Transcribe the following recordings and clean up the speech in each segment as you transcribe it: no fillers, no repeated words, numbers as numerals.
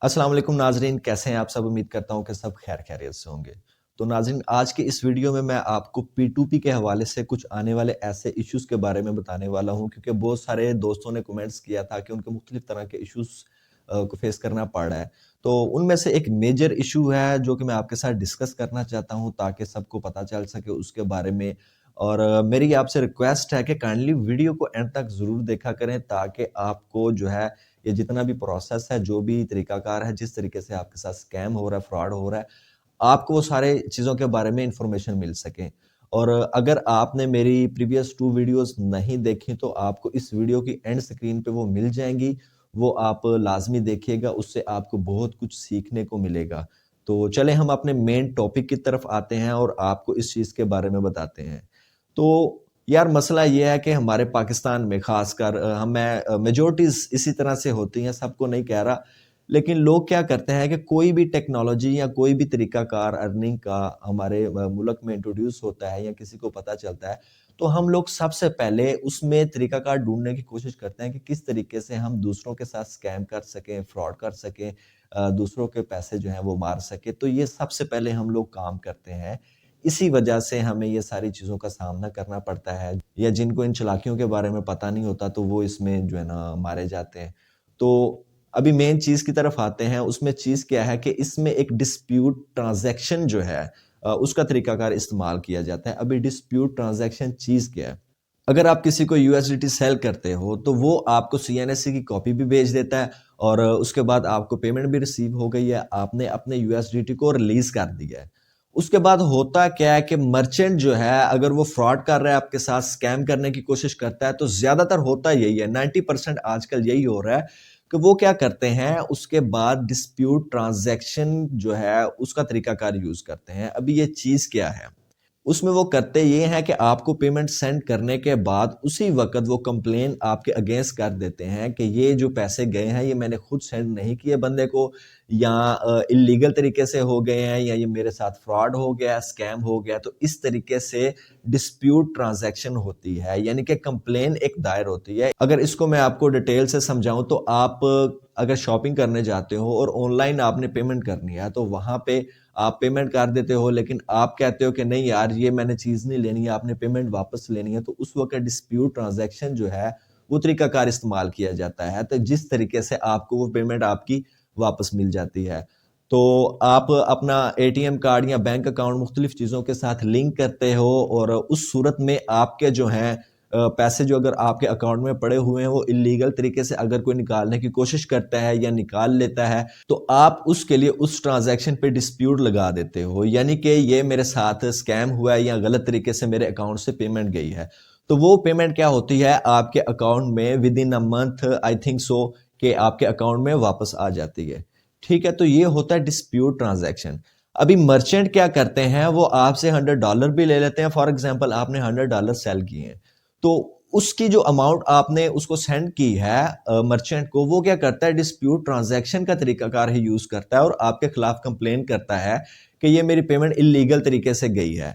अस्सलाम वालेकुम नाजरीन, कैसे हैं आप सब। उम्मीद करता हूं कि सब खैर खैरियत से होंगे। तो नाजरीन, आज के इस वीडियो में मैं आपको P2P के हवाले से कुछ आने वाले ऐसे इश्यूज़ के बारे में बताने वाला हूं, क्योंकि बहुत सारे दोस्तों ने कमेंट्स किया था कि उनको मुख्तलिफ तरह के इश्यूज़ को फेस करना पड़ रहा है। तो उनमें से एक मेजर इशू है जो कि मैं आपके साथ डिस्कस करना चाहता हूं ताकि सबको पता चल सके उसके बारे में। और मेरी आपसे रिक्वेस्ट है कि काइंडली वीडियो को एंड तक ज़रूर देखा करें ताकि आपको जो है ये जितना भी प्रोसेस है, जो भी तरीकाकार है, जिस तरीके से आपके साथ स्कैम हो रहा है, फ्रॉड हो रहा है, आपको वो सारे चीज़ों के बारे में इन्फॉर्मेशन मिल सके। और अगर आपने मेरी प्रीवियस 2 वीडियोज़ नहीं देखी तो आपको इस वीडियो की एंड स्क्रीन पे वो मिल जाएँगी, वो आप लाज़मी देखिएगा, उससे आपको बहुत कुछ सीखने को मिलेगा। तो चलें हम अपने मेन टॉपिक की तरफ आते हैं और आपको इस चीज़ के बारे में बताते हैं। तो यार मसला ये है कि हमारे पाकिस्तान में ख़ासकर मेजॉरिटीज़ इसी तरह से होती हैं, सबको नहीं कह रहा। लेकिन लोग क्या करते हैं कि कोई भी टेक्नोलॉजी या कोई भी तरीक़ाकार अर्निंग का हमारे मुल्क में इंट्रोड्यूस होता है या किसी को पता चलता है, तो हम लोग सबसे पहले उसमें तरीक़ाकार ढूँढने की कोशिश करते हैं कि किस तरीके से हम दूसरों के साथ स्कैम कर सकें, फ्रॉड कर सकें, दूसरों के पैसे जो हैं वो मार सकें। तो ये सबसे पहले हम लोग काम करते हैं। इसी वजह से हमें ये सारी चीज़ों का सामना करना पड़ता है, या जिनको इन चालाकियों के बारे में पता नहीं होता तो वो इसमें जो है ना मारे जाते हैं। तो अभी मेन चीज़ की तरफ आते हैं, उसमें चीज़ क्या है कि इसमें एक डिस्प्यूट ट्रांज़ैक्शन जो है उसका तरीकाकार इस्तेमाल किया जाता है। अभी डिस्प्यूट ट्रांज़ैक्शन चीज़ क्या है? अगर आप किसी को यूएसडीटी सेल करते हो तो वो आपको सीएनएससी की कॉपी भी भेज देता है और उसके बाद आपको पेमेंट भी रिसीव हो गई है, आपने अपने यूएसडीटी को रिलीज़ कर दिया है। उसके बाद होता क्या है कि मर्चेंट जो है अगर वो फ्रॉड कर रहा है, आपके साथ स्कैम करने की कोशिश करता है, तो ज़्यादातर होता यही है, 90% आजकल यही हो रहा है कि वो क्या करते हैं, उसके बाद डिस्प्यूट ट्रांज़ैक्शन जो है उसका तरीकाकार यूज़ करते हैं। अभी ये चीज़ क्या है? उसमें वो करते ये हैं कि आपको पेमेंट सेंड करने के बाद उसी वक़्त वो कंप्लेन आपके अगेंस्ट कर देते हैं कि ये जो पैसे गए हैं, ये मैंने खुद सेंड नहीं किए बंदे को, या इल्लीगल तरीके से हो गए हैं, या ये मेरे साथ फ्रॉड हो गया, स्कैम हो गया। तो इस तरीके से डिस्प्यूट ट्रांज़ैक्शन होती है, यानी कि कंप्लेन एक दायर होती है। अगर इसको मैं आपको डिटेल से समझाऊँ तो आप अगर शॉपिंग करने जाते हो और ऑनलाइन आपने पेमेंट करनी है, तो वहाँ पे आप पेमेंट कर देते हो, लेकिन आप कहते हो कि नहीं यार ये मैंने चीज़ नहीं लेनी है, आपने पेमेंट वापस लेनी है, तो उस वक़्त डिस्प्यूट ट्रांज़ैक्शन जो है वो तरीकाकार इस्तेमाल किया जाता है, तो जिस तरीके से आपको वो पेमेंट आपकी वापस मिल जाती है। तो आप अपना एटीएम कार्ड या बैंक अकाउंट मुख्तलिफ चीज़ों के साथ लिंक करते हो और उस सूरत में आपके जो हैं पैसे जो अगर आपके अकाउंट में पड़े हुए हैं वो इल्लीगल तरीके से अगर कोई निकालने की कोशिश करता है या निकाल लेता है, तो आप उसके लिए उस ट्रांज़ैक्शन पे डिस्प्यूट लगा देते हो, यानी कि ये मेरे साथ स्कैम हुआ है या गलत तरीके से मेरे अकाउंट से पेमेंट गई है। तो वो पेमेंट क्या होती है आपके अकाउंट में with in a month, I think so, कि आपके अकाउंट में वापस आ जाती है। ठीक है, तो ये होता है डिस्प्यूट ट्रांज़ैक्शन। अभी मर्चेंट क्या करते हैं, वो आपसे $100 भी ले लेते हैं। फॉर एग्जांपल आपने $100 सेल किए हैं, तो उसकी जो अमाउंट आपने उसको सेंड की है मर्चेंट को, वो क्या करता है, डिस्प्यूट ट्रांजैक्शन का तरीकाकार ही यूज करता है और आपके खिलाफ कंप्लेन करता है कि ये मेरी पेमेंट इलीगल तरीके से गई है।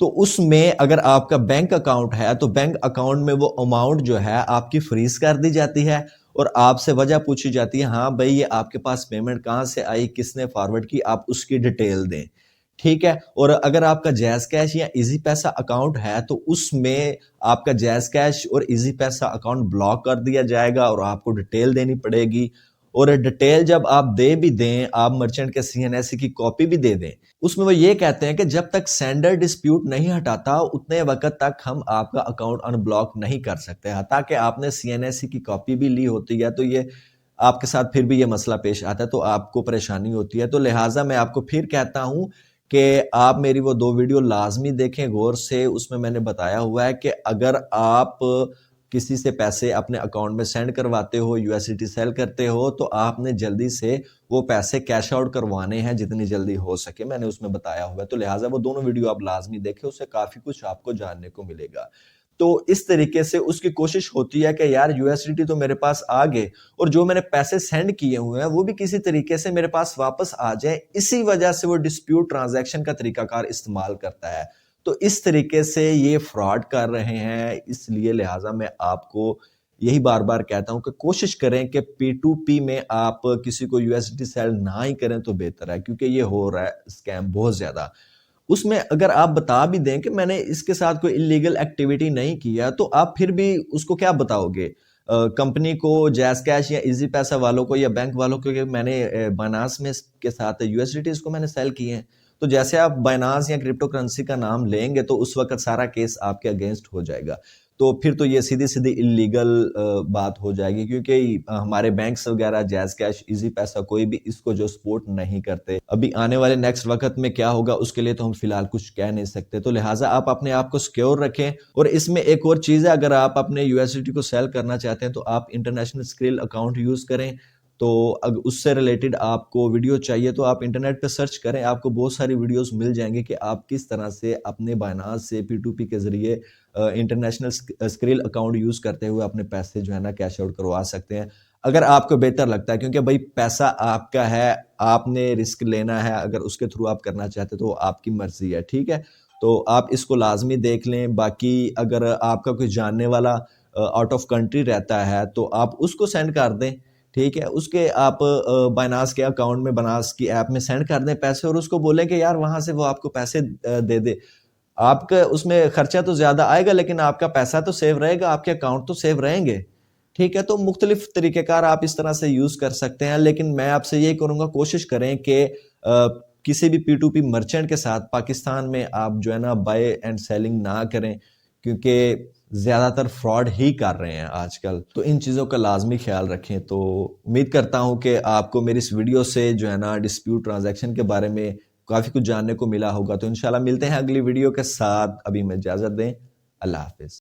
तो उसमें अगर आपका बैंक अकाउंट है तो बैंक अकाउंट में वो अमाउंट जो है आपकी फ्रीज कर दी जाती है और आपसे वजह पूछी जाती है, हाँ भाई ये आपके पास पेमेंट कहाँ से आई, किसने फॉरवर्ड की, आप उसकी डिटेल दें। ठीक है, और अगर आपका जैज़ कैश या इजी पैसा अकाउंट है तो उसमें आपका जैज़ कैश और इजी पैसा अकाउंट ब्लॉक कर दिया जाएगा और आपको डिटेल देनी पड़ेगी। और डिटेल जब आप दे भी दें, आप मर्चेंट के सीएनएससी की कॉपी भी दे दें, उसमें वो ये कहते हैं कि जब तक सेंडर डिस्प्यूट नहीं हटाता उतने वक्त तक हम आपका अकाउंट अनब्लॉक नहीं कर सकते, ताकि आपने सीएनएससी की कॉपी भी ली होती है तो ये आपके साथ फिर भी ये मसला पेश आता है, तो आपको परेशानी होती है। तो लिहाजा मैं आपको फिर कहता हूं कि आप मेरी वो 2 वीडियो लाजमी देखें गौर से। उसमें मैंने बताया हुआ है कि अगर आप किसी से पैसे अपने अकाउंट में सेंड करवाते हो, यूएसडीटी सेल करते हो, तो आपने जल्दी से वो पैसे कैश आउट करवाने हैं जितनी जल्दी हो सके, मैंने उसमें बताया हुआ है। तो लिहाजा वो दोनों वीडियो आप लाजमी देखें, उससे काफ़ी कुछ आपको जानने को मिलेगा। तो इस तरीके से उसकी कोशिश होती है कि यार यूएसडीटी तो मेरे पास आ गए और जो मैंने पैसे सेंड किए हुए हैं वो भी किसी तरीके से मेरे पास वापस आ जाए। इसी वजह से वो डिस्प्यूट ट्रांजैक्शन का तरीकाकार इस्तेमाल करता है। तो इस तरीके से ये फ्रॉड कर रहे हैं, इसलिए लिहाजा मैं आपको یہی بار بار کہتا ہوں کہ کوشش کریں کہ P2P میں آپ کسی کو USDT سیل نہ ہی کریں تو بہتر ہے، کیونکہ یہ ہو رہا ہے اسکیم بہت زیادہ۔ اس میں اگر آپ بتا بھی دیں کہ میں نے اس کے ساتھ کوئی اللیگل ایکٹیویٹی نہیں کیا، تو آپ پھر بھی اس کو کیا بتاؤ گے کمپنی کو، جیز کیش یا ایزی پیسہ والوں کو یا بینک والوں کو، کہ میں نے بائنانس میں کے ساتھ USDT اس کو میں نے سیل کیے ہیں؟ تو جیسے آپ بائنانس یا کرپٹو کرنسی کا نام لیں گے تو اس وقت سارا کیس آپ کے اگینسٹ ہو جائے گا، تو پھر تو یہ سیدھی سیدھی اللیگل بات ہو جائے گی، کیونکہ ہمارے بینکس وغیرہ، جیز کیش، ایزی پیسہ، کوئی بھی اس کو جو سپورٹ نہیں کرتے۔ ابھی آنے والے نیکسٹ وقت میں کیا ہوگا اس کے لیے تو ہم فی الحال کچھ کہہ نہیں سکتے، تو لہٰذا آپ اپنے آپ کو سیکیور رکھیں۔ اور اس میں ایک اور چیز ہے، اگر آپ اپنے USDT کو سیل کرنا چاہتے ہیں تو آپ انٹرنیشنل اسکرل اکاؤنٹ یوز کریں۔ تو اگر اس سے ریلیٹڈ آپ کو ویڈیو چاہیے تو آپ انٹرنیٹ پہ سرچ کریں، آپ کو بہت ساری ویڈیوز مل جائیں گے کہ آپ کس طرح سے اپنے بائنانس سے P2P کے ذریعے انٹرنیشنل اسکرل اکاؤنٹ یوز کرتے ہوئے اپنے پیسے جو ہے نا کیش آؤٹ کروا سکتے ہیں، اگر آپ کو بہتر لگتا ہے، کیونکہ بھائی پیسہ آپ کا ہے، آپ نے رسک لینا ہے، اگر اس کے تھرو آپ کرنا چاہتے تو آپ کی مرضی ہے، ٹھیک ہے؟ تو آپ اس کو لازمی دیکھ لیں۔ باقی اگر آپ کا کوئی جاننے والا آؤٹ آف کنٹری رہتا ہے تو آپ اس کو سینڈ کر دیں، ٹھیک ہے؟ اس کے آپ بائنانس کے اکاؤنٹ میں، بائنانس کی ایپ میں سینڈ کر دیں پیسے، اور اس کو بولیں کہ یار وہاں سے وہ آپ کو پیسے دے دے۔ آپ کا اس میں خرچہ تو زیادہ آئے گا، لیکن آپ کا پیسہ تو سیو رہے گا، آپ کے اکاؤنٹ تو سیو رہیں گے، ٹھیک ہے؟ تو مختلف طریقہ کار آپ اس طرح سے یوز کر سکتے ہیں، لیکن میں آپ سے یہی کروں گا، کوشش کریں کہ کسی بھی P2P مرچنٹ کے ساتھ پاکستان میں آپ جو ہے نا بائی اینڈ سیلنگ نہ کریں، کیونکہ زیادہ تر فراڈ ہی کر رہے ہیں آج کل، تو ان چیزوں کا لازمی خیال رکھیں۔ تو امید کرتا ہوں کہ آپ کو میری اس ویڈیو سے جو ہے نا ڈسپیوٹ ٹرانزیکشن کے بارے میں کافی کچھ جاننے کو ملا ہوگا۔ تو انشاءاللہ ملتے ہیں اگلی ویڈیو کے ساتھ، ابھی میں اجازت دیں، اللہ حافظ۔